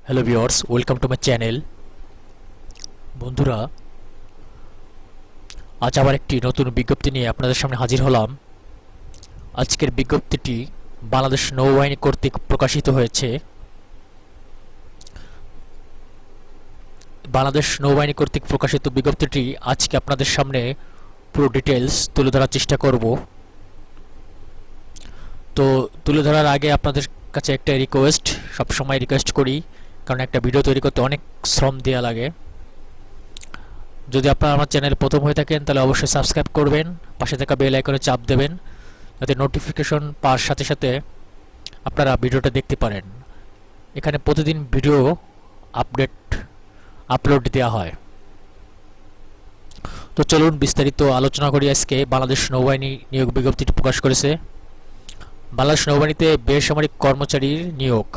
Hello viewers, welcome to my channel. বন্ধুরা, আজ আবার একটি নতুন বিজ্ঞপ্তি নিয়ে আপনাদের সামনে হাজির হলাম। আজকের বিজ্ঞপ্তিটি বাংলাদেশ নৌবাহিনী কর্তৃক প্রকাশিত হয়েছে। বাংলাদেশ নৌবাহিনী কর্তৃক প্রকাশিত বিজ্ঞপ্তিটি আজকে আপনাদের সামনে পুরো ডিটেলস তুলে ধরার চেষ্টা করব। তো তুলে ধরার আগে আপনাদের কাছে একটা রিকোয়েস্ট, সবসময় রিকোয়েস্ট করি, কারণ একটা ভিডিও তৈরি করতে অনেক শ্রম দেওয়া লাগে। যদি আপনারা আমার চ্যানেল প্রথম হয়ে থাকেন তাহলে অবশ্যই সাবস্ক্রাইব করবেন, পাশে থাকা বেল আইকনে চাপ দেবেন যাতে নোটিফিকেশন পাওয়ার সাথে সাথে আপনারা ভিডিওটা দেখতে পারেন। এখানে প্রতিদিন ভিডিও আপলোড দেওয়া হয়। তো চলুন বিস্তারিত আলোচনা করি। আজকে বাংলাদেশ নৌবাহিনী নিয়োগ বিজ্ঞপ্তিটি প্রকাশ করেছে। বাংলাদেশ নৌবাহিনীতে বেসামরিক কর্মচারীর নিয়োগ